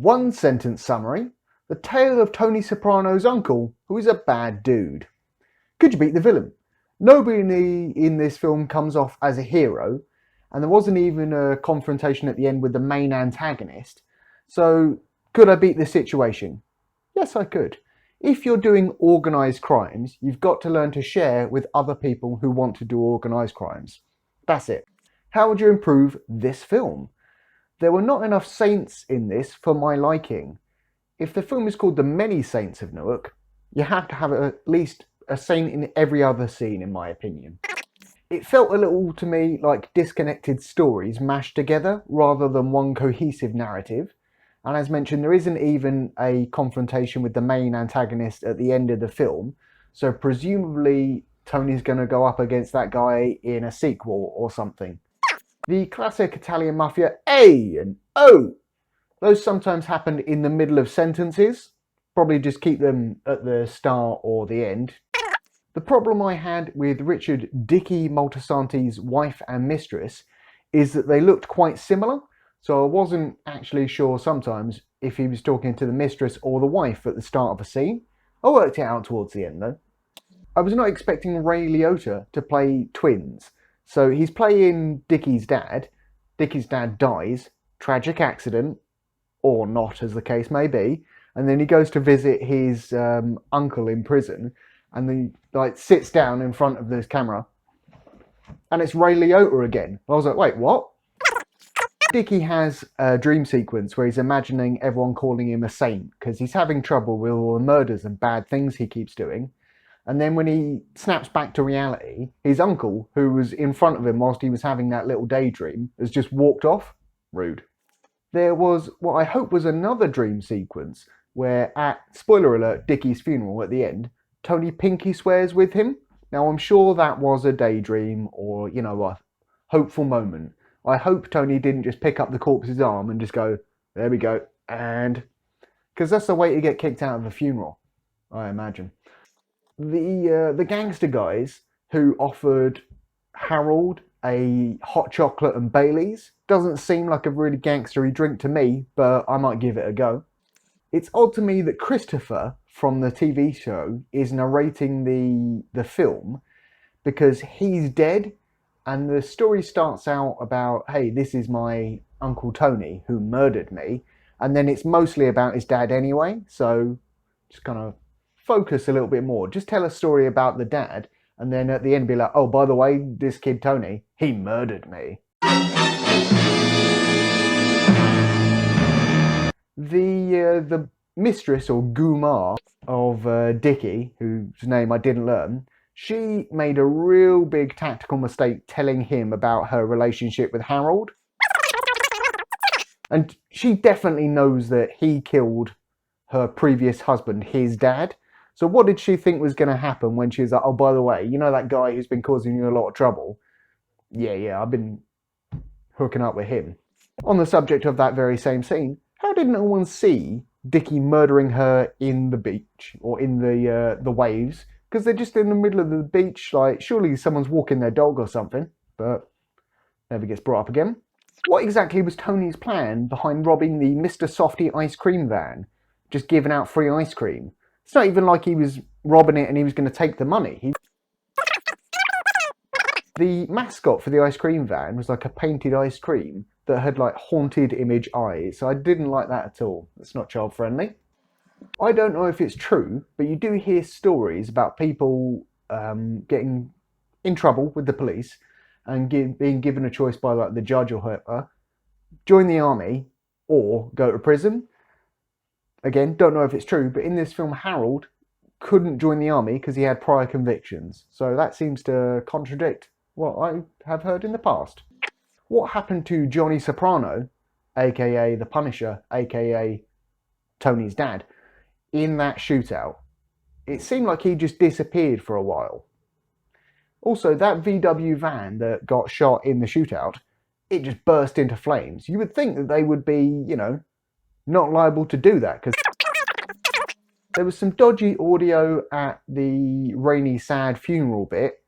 One sentence summary: the tale of Tony Soprano's uncle, who is a bad dude. Could you beat the villain? Nobody in this film comes off as a hero, and there wasn't even a confrontation at the end with the main antagonist. So, could I beat this situation? Yes, I could. If you're doing organised crimes, you've got to learn to share with other people who want to do organised crimes. That's it. How would you improve this film? There were not enough saints in this for my liking. If the film is called The Many Saints of Newark, you have to have at least a saint in every other scene, in my opinion. It felt a little to me like disconnected stories mashed together rather than one cohesive narrative. And as mentioned, there isn't even a confrontation with the main antagonist at the end of the film. So presumably Tony's going to go up against that guy in a sequel or something. The classic Italian mafia A and O. Those sometimes happen in the middle of sentences. Probably just keep them at the start or the end. The problem I had with Richard Dicky Moltisanti's wife and mistress is that they looked quite similar. So I wasn't actually sure sometimes if he was talking to the mistress or the wife at the start of a scene. I worked it out towards the end though. I was not expecting Ray Liotta to play twins. So he's playing Dicky's dad. Dicky's dad dies, tragic accident, or not as the case may be. And then he goes to visit his uncle in prison, and he sits down in front of this camera, and it's Ray Liotta again. I was like, wait, what? Dicky has a dream sequence where he's imagining everyone calling him a saint because he's having trouble with all the murders and bad things he keeps doing. And then when he snaps back to reality, his uncle, who was in front of him whilst he was having that little daydream, has just walked off. Rude. There was what I hope was another dream sequence where at, spoiler alert, Dicky's funeral at the end, Tony pinky swears with him. Now I'm sure that was a daydream or, a hopeful moment. I hope Tony didn't just pick up the corpse's arm and just go, there we go, and... because that's the way to get kicked out of a funeral, I imagine. The gangster guys who offered Harold a hot chocolate and Baileys doesn't seem like a really gangstery drink to me, but I might give it a go. It's odd to me that Christopher from the TV show is narrating the film because he's dead, and the story starts out about, hey, this is my Uncle Tony who murdered me, and then it's mostly about his dad anyway, so just kind of focus a little bit more. Just tell a story about the dad, and then at the end be like, oh, by the way, this kid Tony, he murdered me. The mistress or Gumar of Dicky, whose name I didn't learn, she made a real big tactical mistake telling him about her relationship with Harold. And she definitely knows that he killed her previous husband, his dad. So what did she think was going to happen when she was like, oh, by the way, you know that guy who's been causing you a lot of trouble? Yeah, I've been hooking up with him. On the subject of that very same scene, how did no one see Dicky murdering her in the beach or in the waves? Because they're just in the middle of the beach, like surely someone's walking their dog or something, but never gets brought up again. What exactly was Tony's plan behind robbing the Mr. Softy ice cream van? Just giving out free ice cream. It's not even like he was robbing it and he was going to take the money. The mascot for the ice cream van was like a painted ice cream that had like haunted image eyes. So I didn't like that at all. It's not child friendly. I don't know if it's true, but you do hear stories about people getting in trouble with the police and being given a choice by like the judge or whoever, join the army or go to prison. Again, don't know if it's true, but in this film, Harold couldn't join the army because he had prior convictions. So that seems to contradict what I have heard in the past. What happened to Johnny Soprano, aka the Punisher, aka Tony's dad, in that shootout? It seemed like he just disappeared for a while. Also, that VW van that got shot in the shootout, it just burst into flames. You would think that they would be, not liable to do that, because there was some dodgy audio at the rainy, sad funeral bit,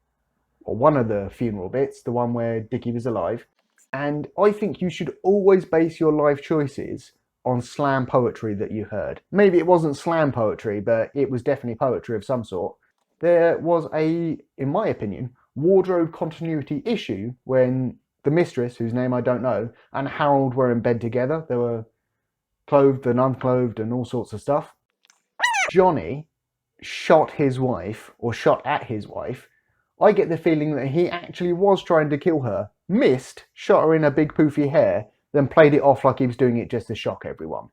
or one of the funeral bits, the one where Dicky was alive. And I think you should always base your life choices on slam poetry that you heard. Maybe it wasn't slam poetry, but it was definitely poetry of some sort. There was in my opinion, wardrobe continuity issue when the mistress, whose name I don't know, and Harold were in bed together. They were clothed and unclothed and all sorts of stuff. Johnny shot his wife, or shot at his wife. I get the feeling that he actually was trying to kill her, missed, shot her in her big poofy hair, then played it off like he was doing it just to shock everyone.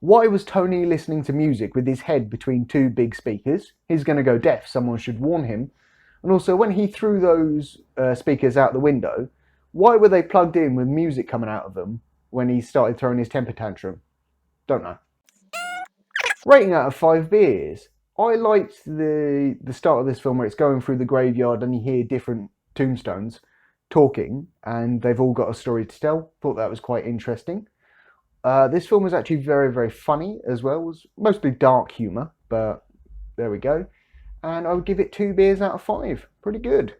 Why was Tony listening to music with his head between two big speakers? He's going to go deaf, someone should warn him. And also, when he threw those speakers out the window, why were they plugged in with music coming out of them when he started throwing his temper tantrum? Don't know. Rating out of 5 beers. I liked the start of this film where it's going through the graveyard and you hear different tombstones talking and they've all got a story to tell. Thought that was quite interesting. This film was actually very, very funny as well. It was mostly dark humour, but there we go. And I would give it 2 beers out of 5. Pretty good.